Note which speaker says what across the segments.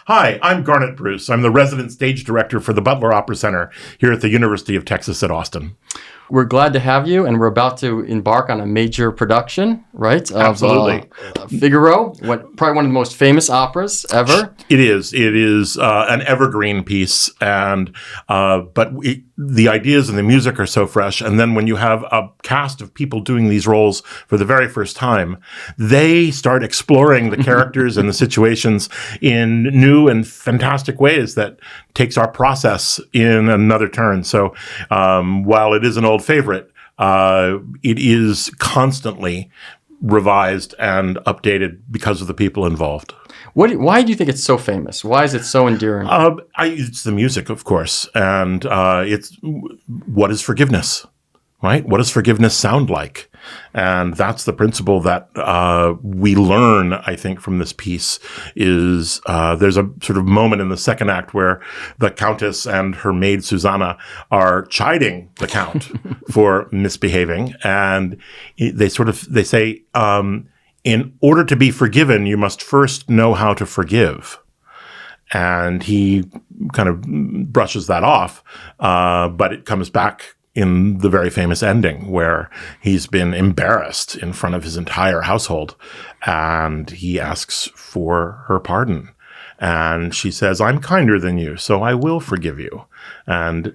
Speaker 1: Hi, I'm Garnett Bruce. I'm the resident stage director for the Butler Opera Center here at the University of Texas at Austin.
Speaker 2: We're glad to have you, and we're about to embark on a major production, right?
Speaker 1: Absolutely.
Speaker 2: Figaro, probably one of the most famous operas ever.
Speaker 1: It is. It is an evergreen piece, and the ideas and the music are so fresh. And then when you have a cast of people doing these roles for the very first time, they start exploring the characters and the situations in new and fantastic ways that takes our process in another turn. So while it is an old favorite, it is constantly revised and updated because of the people involved.
Speaker 2: Why do you think it's so famous? Why is it so endearing?
Speaker 1: It's the music, of course, and it's what is forgiveness, right? What does forgiveness sound like? And that's the principle that we learn, I think, from this piece is there's a sort of moment in the second act where the Countess and her maid Susanna are chiding the Count for misbehaving. And they say, in order to be forgiven, you must first know how to forgive. And he kind of brushes that off, but it comes back in the very famous ending where he's been embarrassed in front of his entire household and he asks for her pardon. And she says, "I'm kinder than you, so I will forgive you." And,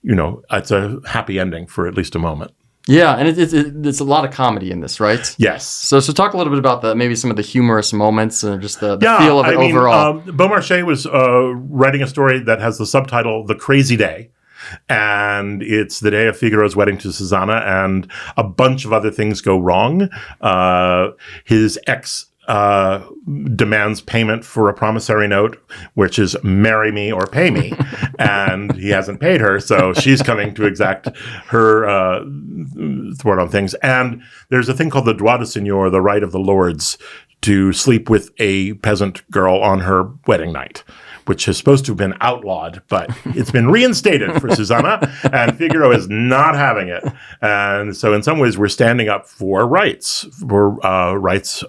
Speaker 1: it's a happy ending for at least a moment.
Speaker 2: Yeah, and it's a lot of comedy in this, right?
Speaker 1: Yes.
Speaker 2: So talk a little bit about maybe some of the humorous moments and just the feel of it overall.
Speaker 1: Beaumarchais was writing a story that has the subtitle "The Crazy Day." And it's the day of Figaro's wedding to Susanna, and a bunch of other things go wrong. His ex demands payment for a promissory note, which is marry me or pay me. And he hasn't paid her, so she's coming to exact her thwart on things. And there's a thing called the droit de seigneur, the right of the lords, to sleep with a peasant girl on her wedding night, which is supposed to have been outlawed, but it's been reinstated for Susanna, and Figaro is not having it. And so in some ways, we're standing up for rights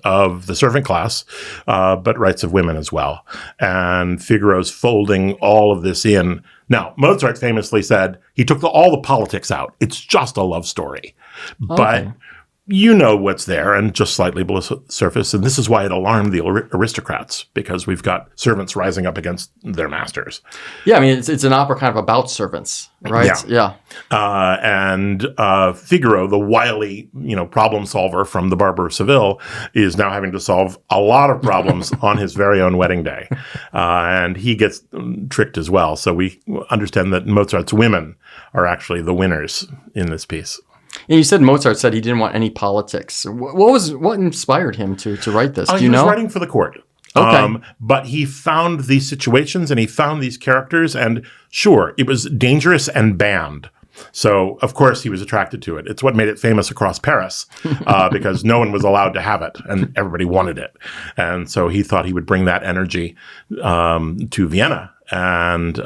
Speaker 1: of the servant class, but rights of women as well. And Figaro's folding all of this in. Now, Mozart famously said he took all the politics out. It's just a love story. Okay. But you know what's there and just slightly below surface. And this is why it alarmed the aristocrats, because we've got servants rising up against their masters.
Speaker 2: Yeah, I mean, it's an opera kind of about servants, right? Yeah.
Speaker 1: And Figaro, the wily, problem solver from The Barber of Seville, is now having to solve a lot of problems on his very own wedding day. And he gets tricked as well. So we understand that Mozart's women are actually the winners in this piece.
Speaker 2: And you said Mozart said he didn't want any politics. What inspired him to write this? Do you know?
Speaker 1: He was writing for the court.
Speaker 2: Okay.
Speaker 1: But he found these situations and he found these characters, and sure, it was dangerous and banned. So, of course, he was attracted to it. It's what made it famous across Paris, because no one was allowed to have it and everybody wanted it. And so he thought he would bring that energy to Vienna. And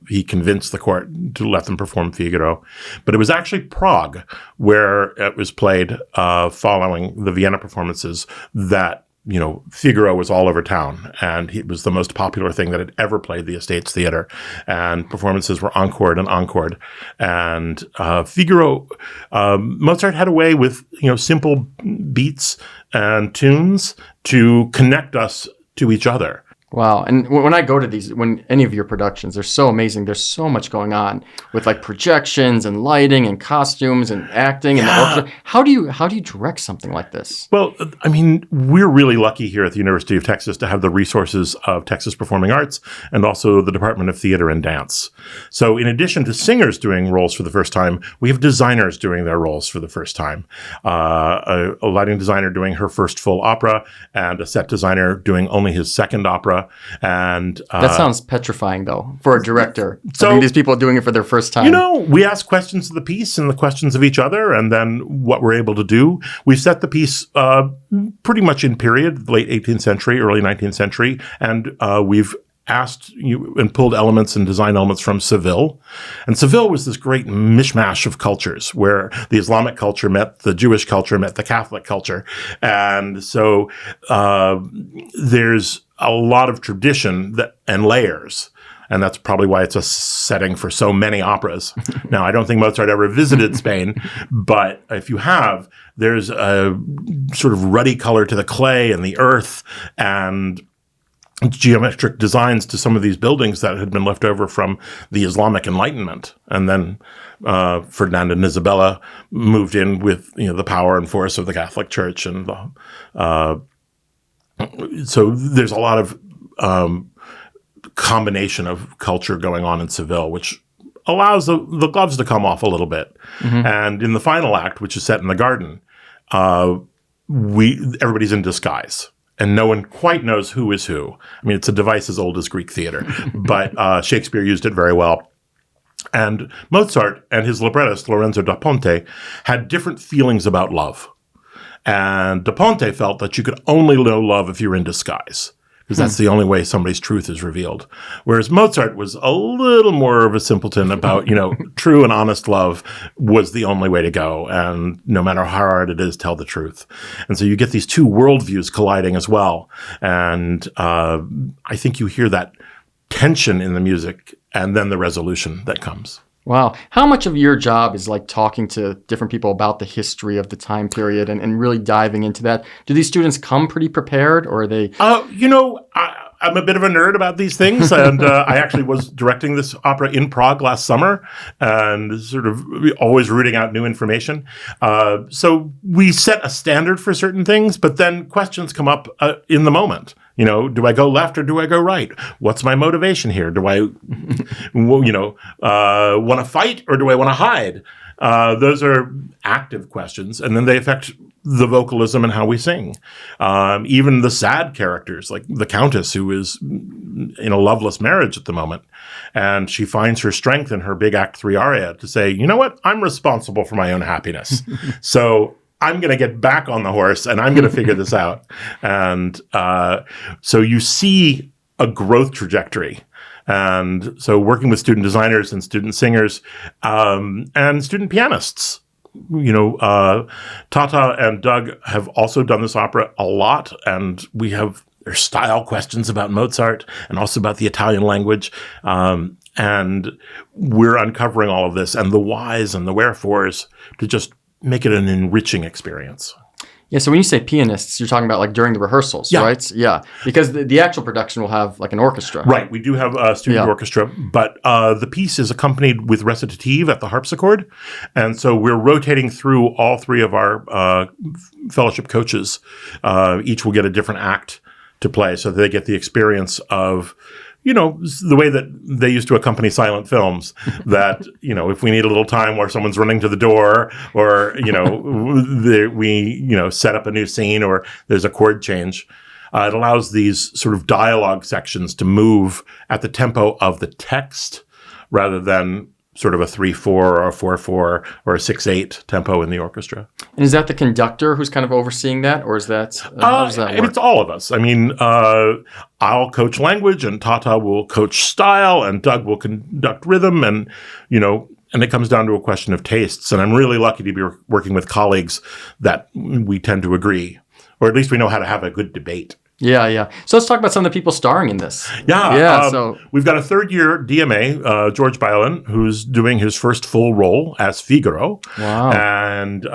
Speaker 1: he convinced the court to let them perform Figaro. But it was actually Prague, where it was played following the Vienna performances, that Figaro was all over town, and it was the most popular thing that had ever played the Estates Theater, and performances were encored and encored. And Figaro, Mozart had a way with simple beats and tunes to connect us to each other.
Speaker 2: Wow. And when I go to any of your productions, they're so amazing. There's so much going on with projections and lighting and costumes and acting and the orchestra. How do you direct something like this?
Speaker 1: Well, I mean, we're really lucky here at the University of Texas to have the resources of Texas Performing Arts and also the Department of Theater and Dance. So in addition to singers doing roles for the first time, we have designers doing their roles for the first time. A lighting designer doing her first full opera, and a set designer doing only his second opera. And
Speaker 2: that sounds petrifying, though, for a director. So these people are doing it for their first time.
Speaker 1: We ask questions of the piece and the questions of each other, and then what we're able to do. We've set the piece pretty much in period, late 18th century, early 19th century, and we've asked and pulled elements and design elements from Seville. And Seville was this great mishmash of cultures where the Islamic culture met the Jewish culture, met the Catholic culture. And so there's a lot of tradition and layers. And that's probably why it's a setting for so many operas. Now, I don't think Mozart ever visited Spain, but if you have, there's a sort of ruddy color to the clay and the earth and geometric designs to some of these buildings that had been left over from the Islamic Enlightenment. And then Ferdinand and Isabella moved in with the power and force of the Catholic Church. And so there's a lot of combination of culture going on in Seville, which allows the gloves to come off a little bit. Mm-hmm. And in the final act, which is set in the garden, everybody's in disguise. And no one quite knows who is who. I mean, it's a device as old as Greek theater, but Shakespeare used it very well. And Mozart and his librettist, Lorenzo da Ponte, had different feelings about love. And da Ponte felt that you could only know love if you're in disguise, because that's the only way somebody's truth is revealed. Whereas Mozart was a little more of a simpleton about, true and honest love was the only way to go. And no matter how hard it is, tell the truth. And so you get these two worldviews colliding as well. And I think you hear that tension in the music and then the resolution that comes.
Speaker 2: Wow. How much of your job is like talking to different people about the history of the time period and really diving into that? Do these students come pretty prepared, or are they?
Speaker 1: I'm a bit of a nerd about these things, and I actually was directing this opera in Prague last summer and sort of always rooting out new information. So we set a standard for certain things, but then questions come up in the moment. Do I go left or do I go right? What's my motivation here? Do I, want to fight or do I want to hide? Those are active questions, and then they affect the vocalism and how we sing. Even the sad characters, like the Countess, who is in a loveless marriage at the moment, and she finds her strength in her big Act 3 aria to say, you know what? I'm responsible for my own happiness. So I'm going to get back on the horse and I'm going to figure this out. And so you see a growth trajectory. And so working with student designers and student singers and student pianists, Tata and Doug have also done this opera a lot. And we have their style questions about Mozart and also about the Italian language. And we're uncovering all of this and the whys and the wherefores to just make it an enriching experience.
Speaker 2: Yeah, so when you say pianists, you're talking about like during the rehearsals, right? Yeah, because the actual production will have like an orchestra.
Speaker 1: Right, we do have a student orchestra, but the piece is accompanied with recitative at the harpsichord. And so we're rotating through all three of our fellowship coaches. Each will get a different act to play so that they get the experience of the way that they used to accompany silent films, that, if we need a little time where someone's running to the door or, we set up a new scene or there's a chord change, it allows these sort of dialogue sections to move at the tempo of the text rather than sort of a 3/4 or a 4/4 or a 6/8 tempo in the orchestra.
Speaker 2: And is that the conductor who's kind of overseeing that, or is that how does that work?
Speaker 1: It's all of us. I mean, I'll coach language, and Tata will coach style, and Doug will conduct rhythm, and and it comes down to a question of tastes. And I'm really lucky to be working with colleagues that we tend to agree, or at least we know how to have a good debate.
Speaker 2: Yeah. So let's talk about some of the people starring in this.
Speaker 1: So we've got a third-year DMA, George Bylan, who's doing his first full role as Figaro.
Speaker 2: Wow.
Speaker 1: And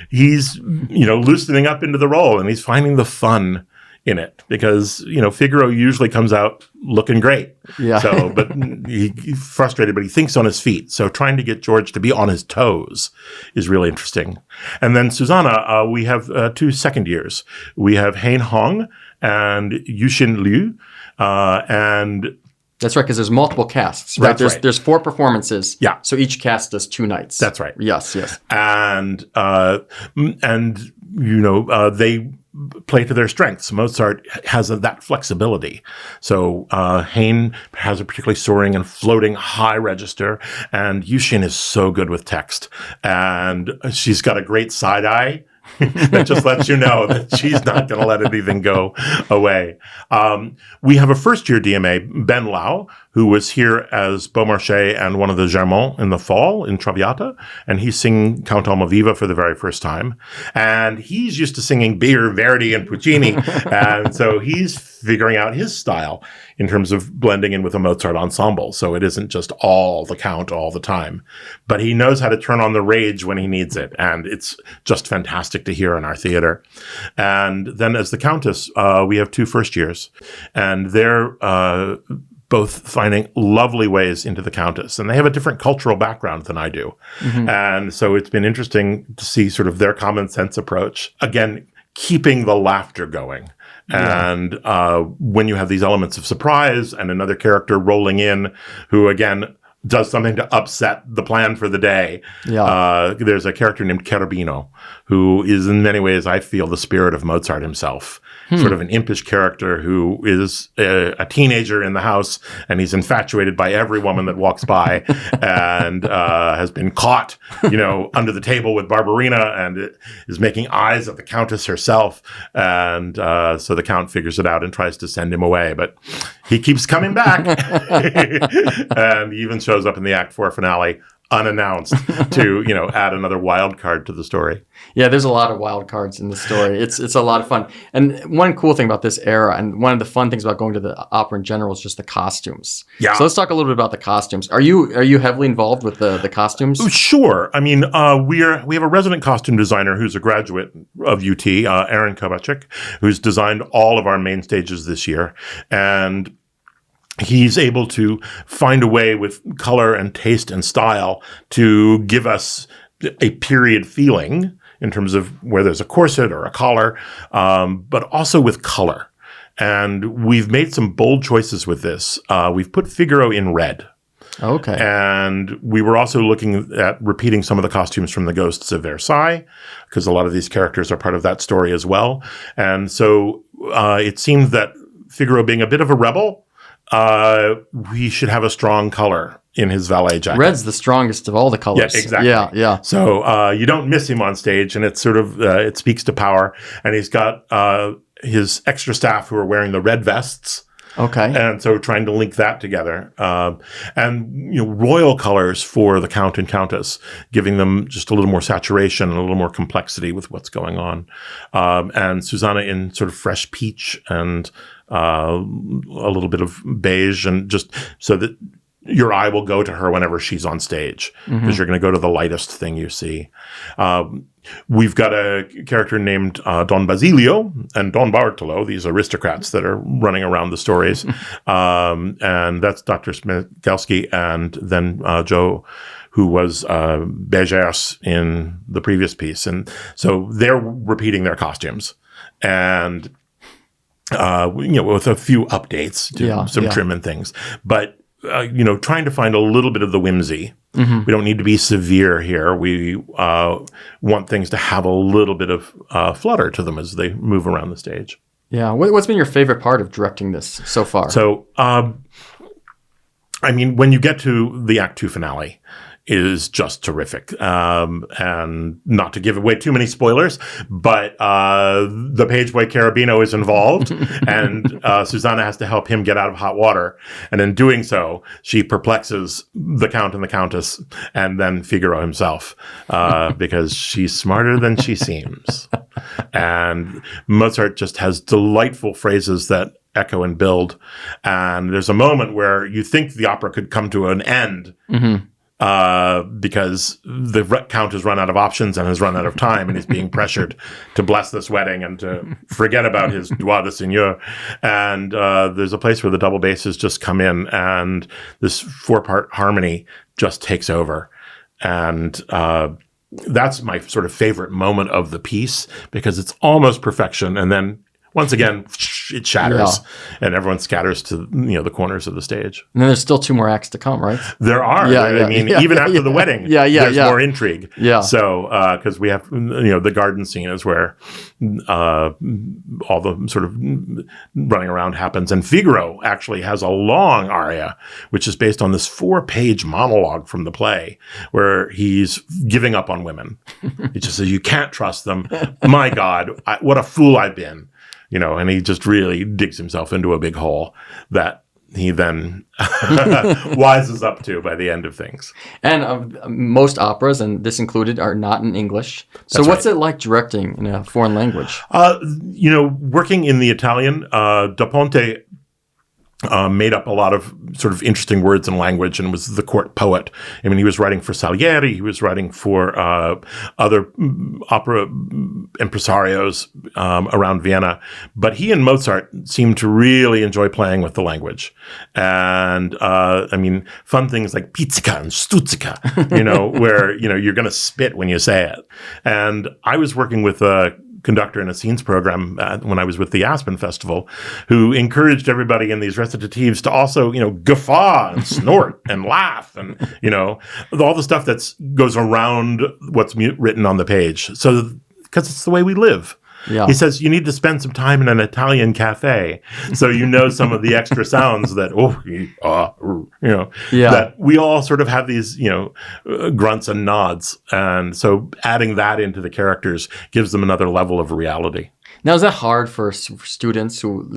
Speaker 1: he's, loosening up into the role, and he's finding the fun in it because, Figaro usually comes out looking great.
Speaker 2: Yeah.
Speaker 1: So, but he's frustrated, but he thinks on his feet. So trying to get George to be on his toes is really interesting. And then Susanna, we have 2 second years. We have Hein Hong and Yuxin Liu, and
Speaker 2: that's right, because there's multiple casts, right? There's 4 performances.
Speaker 1: Yeah.
Speaker 2: So each cast does 2 nights.
Speaker 1: That's right.
Speaker 2: Yes.
Speaker 1: And they play to their strengths. Mozart has that flexibility. So Hein has a particularly soaring and floating high register, and Yuxin is so good with text. And she's got a great side eye that just lets you know that she's not going to let anything go away. We have a first-year DMA, Ben Lau, who was here as Beaumarchais and one of the Germont in the fall in Traviata, and he's singing Count Almaviva for the very first time. And he's used to singing Beer, Verdi, and Puccini, and so he's figuring out his style in terms of blending in with a Mozart ensemble. So it isn't just all the Count all the time, but he knows how to turn on the rage when he needs it, and it's just fantastic to hear in our theater. And then as the Countess, we have 2 first years, and they're both finding lovely ways into the Countess. And they have a different cultural background than I do. And so it's been interesting to see sort of their common sense approach. Again, keeping the laughter going. And when you have these elements of surprise and another character rolling in who, again, does something to upset the plan for the day. There's a character named Cherubino, who is in many ways, I feel, the spirit of Mozart himself. Sort of an impish character who is a teenager in the house, and he's infatuated by every woman that walks by, and has been caught, under the table with Barbarina, and is making eyes at the Countess herself. And so the Count figures it out and tries to send him away, but he keeps coming back. And he even shows up in the Act 4 finale unannounced to, add another wild card to the story.
Speaker 2: Yeah, there's a lot of wild cards in the story. It's a lot of fun. And one cool thing about this era, and one of the fun things about going to the opera in general, is just the costumes. Yeah. So let's talk a little bit about the costumes. Are you heavily involved with the costumes?
Speaker 1: Sure. I mean, we have a resident costume designer who's a graduate of UT, Aaron Kovacic, who's designed all of our main stages this year. And he's able to find a way with color and taste and style to give us a period feeling in terms of where there's a corset or a collar, but also with color. And we've made some bold choices with this. We've put Figaro in red.
Speaker 2: Okay.
Speaker 1: And we were also looking at repeating some of the costumes from the Ghosts of Versailles, because a lot of these characters are part of that story as well. And so it seemed that Figaro, being a bit of a rebel, we should have a strong color in his valet jacket.
Speaker 2: Red's the strongest of all the colors.
Speaker 1: Yeah, exactly.
Speaker 2: Yeah.
Speaker 1: So you don't miss him on stage, and it's sort of it speaks to power. And he's got his extra staff who are wearing the red vests.
Speaker 2: Okay.
Speaker 1: And so trying to link that together. And royal colors for the Count and Countess, giving them just a little more saturation and a little more complexity with what's going on. And Susanna in sort of fresh peach and a little bit of beige, and just so that your eye will go to her whenever she's on stage, because you're going to go to the lightest thing you see. We've got a character named Don Basilio and Don Bartolo, these aristocrats that are running around the stories. And that's Dr. Smigelski, and then Joe, who was Bergers in the previous piece. And so they're repeating their costumes. And with a few updates to some trim and things. But, trying to find a little bit of the whimsy. We don't need to be severe here. We want things to have a little bit of flutter to them as they move around the stage.
Speaker 2: Yeah. What's been your favorite part of directing this so far?
Speaker 1: So, when you get to the Act 2 finale, is just terrific. And not to give away too many spoilers, but the page boy Cherubino is involved, and Susanna has to help him get out of hot water. And in doing so, she perplexes the Count and the Countess, and then Figaro himself, because she's smarter than she seems. And Mozart just has delightful phrases that echo and build. And there's a moment where you think the opera could come to an end, because the Count has run out of options and has run out of time, and he's being pressured to bless this wedding and to forget about his droit de seigneur. And there's a place where the double basses just come in, and this 4-part harmony just takes over. And that's my sort of favorite moment of the piece, because it's almost perfection. And then once again, it shatters, and everyone scatters to the corners of the stage.
Speaker 2: And then there's still 2 more acts to come, right?
Speaker 1: There are. I mean, even after the wedding, there's more intrigue.
Speaker 2: Yeah.
Speaker 1: So because we have the garden scene is where all the sort of running around happens, and Figaro actually has a long aria, which is based on this 4-page monologue from the play where he's giving up on women. He just says, "You can't trust them. My God, what a fool I've been." And he just really digs himself into a big hole that he then wises up to by the end of things.
Speaker 2: And most operas, and this included, are not in English. So what's it like directing in a foreign language?
Speaker 1: Working in the Italian, Da Ponte made up a lot of sort of interesting words and language and was the court poet. I mean, he was writing for Salieri, he was writing for other opera impresarios around Vienna. But he and Mozart seemed to really enjoy playing with the language. And, fun things like pizzica and stuzzica, where, you're going to spit when you say it. And I was working with conductor in a scenes program when I was with the Aspen Festival, who encouraged everybody in these recitatives to also, guffaw and snort and laugh and, all the stuff that goes around what's written on the page. So, because it's the way we live.
Speaker 2: Yeah.
Speaker 1: He says you need to spend some time in an Italian cafe, so some of the extra sounds that that we all sort of have these grunts and nods, and so adding that into the characters gives them another level of reality.
Speaker 2: Now, is that hard for students who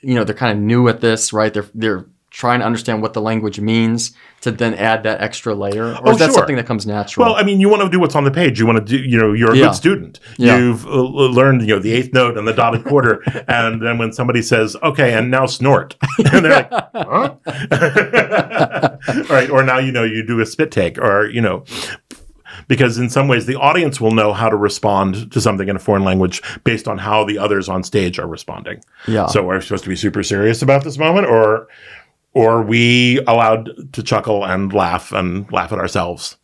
Speaker 2: they're kind of new at this, right? They're trying to understand what the language means to then add that extra layer? Or is that something that comes natural?
Speaker 1: Well, you want to do what's on the page. You want to do, you're a good student. Yeah. You've learned, the 8th note and the dotted quarter. And then when somebody says, okay, and now snort. And they're like, huh? All right. Or now, you do a spit take or, because in some ways the audience will know how to respond to something in a foreign language based on how the others on stage are responding. Yeah. So we're supposed to be super serious about this moment, or we allowed to chuckle and laugh at ourselves.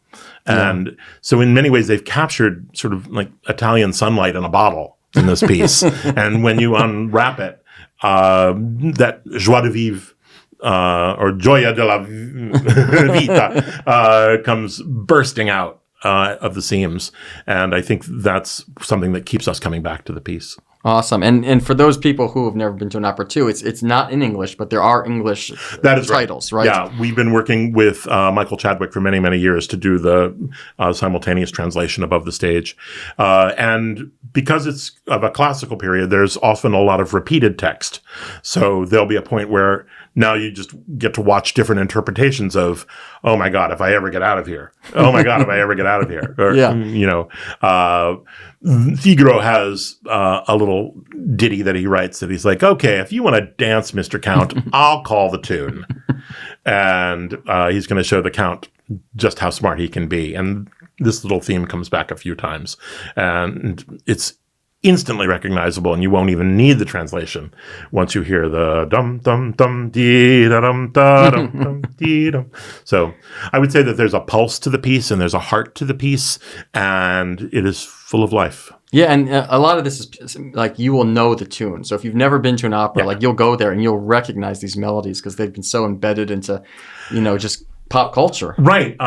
Speaker 1: And so in many ways, they've captured sort of like Italian sunlight in a bottle in this piece. And when you unwrap it, that joie de vivre, or gioia della vita, comes bursting out of the seams. And I think that's something that keeps us coming back to the piece.
Speaker 2: Awesome. And for those people who have never been to an opera too, it's not in English, but there are English titles, right?
Speaker 1: Yeah, we've been working with Michael Chadwick for many, many years to do the simultaneous translation above the stage. And because it's of a classical period, there's often a lot of repeated text. So there'll be a point where now you just get to watch different interpretations of, oh my God, if I ever get out of here. Oh my God, if I ever get out of here. Or, Figaro has a little ditty that he writes that he's like, okay, if you want to dance, Mr. Count, I'll call the tune. And he's going to show the Count just how smart he can be. And this little theme comes back a few times. And it's instantly recognizable, and you won't even need the translation once you hear the dum dum dum dee da dum da dum dum dee dum. So I would say that there's a pulse to the piece and there's a heart to the piece, and it is full of life.
Speaker 2: Yeah, and a lot of this is like you will know the tune. So if you've never been to an opera, like you'll go there and you'll recognize these melodies because they've been so embedded into, just pop culture. Right.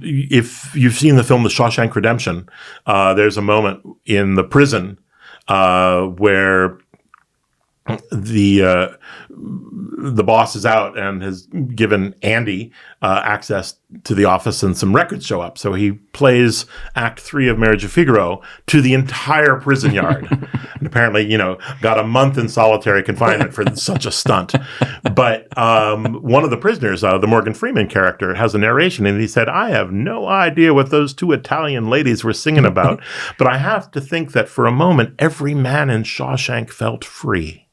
Speaker 1: If you've seen the film The Shawshank Redemption, there's a moment in the prison where the boss is out and has given Andy access to the office, and some records show up. So he plays Act 3 of Marriage of Figaro to the entire prison yard. And apparently, got a month in solitary confinement for such a stunt. But one of the prisoners, the Morgan Freeman character, has a narration, and he said, I have no idea what those 2 Italian ladies were singing about, but I have to think that for a moment, every man in Shawshank felt free.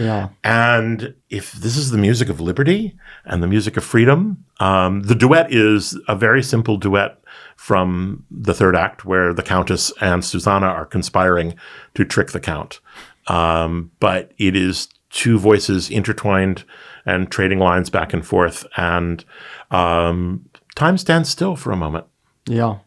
Speaker 2: Yeah.
Speaker 1: And if this is the music of liberty and the music of freedom, the duet is a very simple duet from the 3rd act where the Countess and Susanna are conspiring to trick the Count. But it is 2 voices intertwined and trading lines back and forth, and time stands still for a moment.
Speaker 2: Yeah.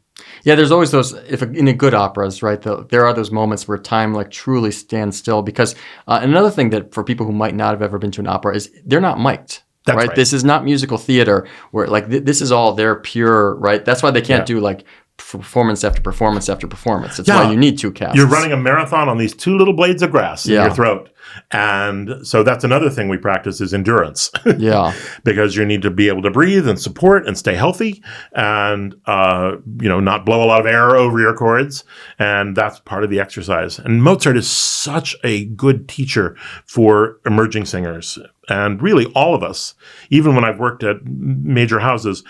Speaker 2: Yeah, there's always those, if in a good operas, right, there are those moments where time like truly stands still because another thing that for people who might not have ever been to an opera is they're not mic'd.
Speaker 1: That's
Speaker 2: Right?
Speaker 1: right.
Speaker 2: This is not musical theater where like this is all their pure, right? That's why they can't do like performance after performance after performance. That's why you need two casts.
Speaker 1: You're running a marathon on these two little blades of grass in your throat. And so that's another thing we practice is endurance.
Speaker 2: Yeah.
Speaker 1: Because you need to be able to breathe and support and stay healthy and, not blow a lot of air over your chords. And that's part of the exercise. And Mozart is such a good teacher for emerging singers. And really all of us, even when I've worked at major houses,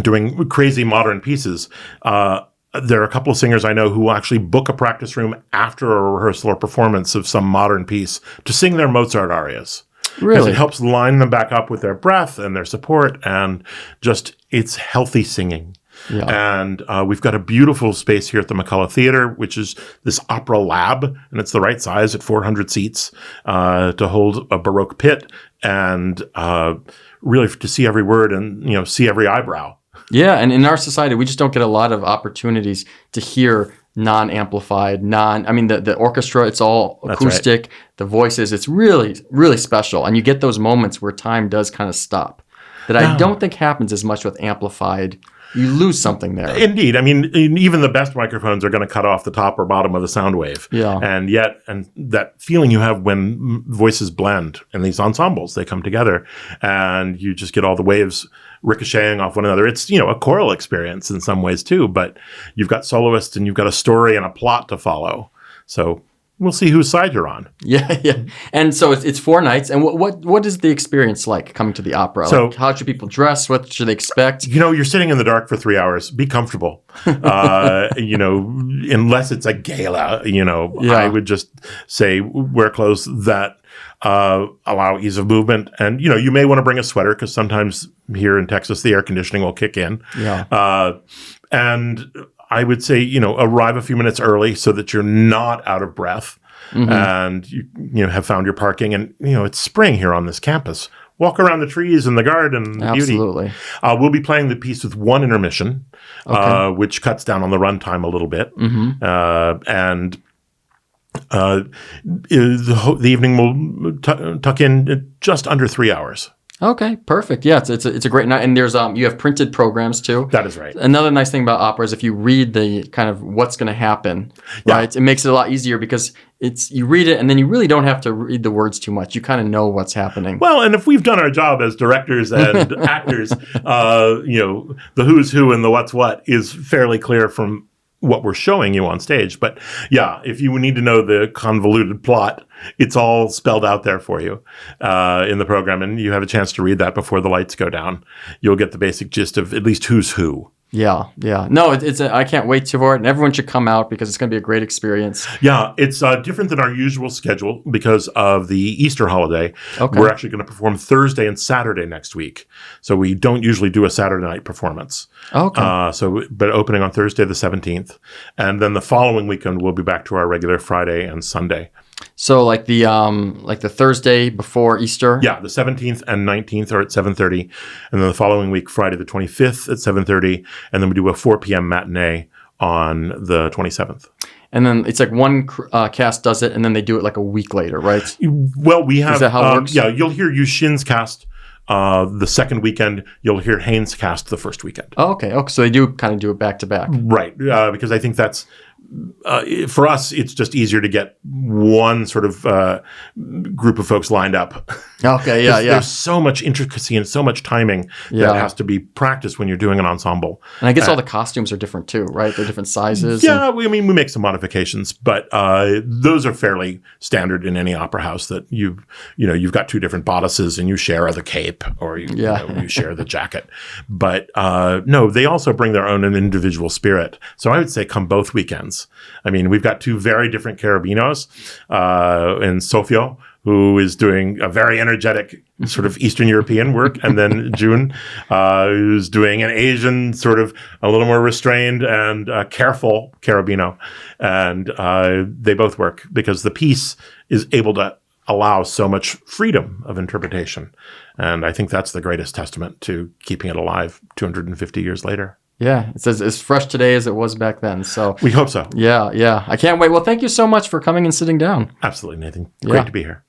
Speaker 1: doing crazy modern pieces, there are a couple of singers I know who actually book a practice room after a rehearsal or performance of some modern piece to sing their Mozart arias.
Speaker 2: Really?
Speaker 1: Because it helps line them back up with their breath and their support and just it's healthy singing. Yeah. And we've got a beautiful space here at the McCullough Theater, which is this opera lab, and it's the right size at 400 seats to hold a Baroque pit and really to see every word and see every eyebrow.
Speaker 2: Yeah, and in our society, we just don't get a lot of opportunities to hear non-amplified, the orchestra, it's all acoustic. Right. The voices, it's really, really special. And you get those moments where time does kind of stop. That I don't think happens as much with amplified. You lose something there.
Speaker 1: Indeed. I mean, even the best microphones are going to cut off the top or bottom of the sound wave. Yeah. And that feeling you have when voices blend in these ensembles, they come together and you just get all the waves ricocheting off one another. It's, a choral experience in some ways too, but you've got soloists and you've got a story and a plot to follow. So we'll see whose side you're on.
Speaker 2: Yeah, yeah. And so it's 4 nights. And what is the experience like coming to the opera?
Speaker 1: So,
Speaker 2: like, how should people dress? What should they expect?
Speaker 1: You're sitting in the dark for 3 hours. Be comfortable. Unless it's a gala, I would just say wear clothes that allow ease of movement. And, you may want to bring a sweater because sometimes here in Texas, the air conditioning will kick in. Yeah. And I would say, arrive a few minutes early so that you're not out of breath and you have found your parking. And, it's spring here on this campus. Walk around the trees and the garden.
Speaker 2: Absolutely.
Speaker 1: Beauty. We'll be playing the piece with one intermission, which cuts down on the runtime a little bit. The evening will tuck in just under 3 hours.
Speaker 2: Okay, perfect. Yeah, it's a great night, and there's you have printed programs too.
Speaker 1: That is right.
Speaker 2: Another nice thing about opera is if you read the kind of what's going to happen, right? It makes it a lot easier because you read it and then you really don't have to read the words too much. You kind of know what's happening.
Speaker 1: Well, and if we've done our job as directors and actors, the who's who and the what's what is fairly clear from what we're showing you on stage. But yeah, if you need to know the convoluted plot, it's all spelled out there for you in the program, and you have a chance to read that before the lights go down. You'll get the basic gist of at least who's who.
Speaker 2: Yeah. No, I can't wait for it, and everyone should come out because it's going to be a great experience.
Speaker 1: Yeah, it's different than our usual schedule because of the Easter holiday. Okay. We're actually going to perform Thursday and Saturday next week, so we don't usually do a Saturday night performance. Okay. But opening on Thursday the 17th, and then the following weekend we'll be back to our regular Friday and Sunday.
Speaker 2: So like the Thursday before Easter?
Speaker 1: Yeah, the 17th and 19th are at 7:30, and then the following week, Friday the 25th at 7:30, and then we do a 4 p.m. matinee on the 27th.
Speaker 2: And then it's like one cast does it, and then they do it like a week later, right?
Speaker 1: Well, we have...
Speaker 2: Is that how it works?
Speaker 1: Yeah, you'll hear Yushin's cast the second weekend. You'll hear Haynes' cast the first weekend.
Speaker 2: Oh, okay. So they do kind of do it back to back.
Speaker 1: Right, because I think that's... for us, it's just easier to get one sort of group of folks lined up.
Speaker 2: Okay, yeah.
Speaker 1: There's so much intricacy and so much timing that has to be practiced when you're doing an ensemble.
Speaker 2: And I guess all the costumes are different too, right? They're different sizes.
Speaker 1: Yeah, we make some modifications, but those are fairly standard in any opera house. That you've got 2 different bodices and you share the cape or you share the jacket. But no, they also bring their own individual spirit. So I would say come both weekends. I mean, we've got 2 very different Carabinos in Sofio, who is doing a very energetic sort of Eastern European work, and then June, who's doing an Asian sort of a little more restrained and careful Carabino. And they both work because the piece is able to allow so much freedom of interpretation. And I think that's the greatest testament to keeping it alive 250 years later.
Speaker 2: Yeah, it's as fresh today as it was back then. So
Speaker 1: We hope so.
Speaker 2: yeah, I can't wait. Well, thank you so much for coming and sitting down.
Speaker 1: Absolutely, Nathan.
Speaker 2: Yeah.
Speaker 1: Great to be here.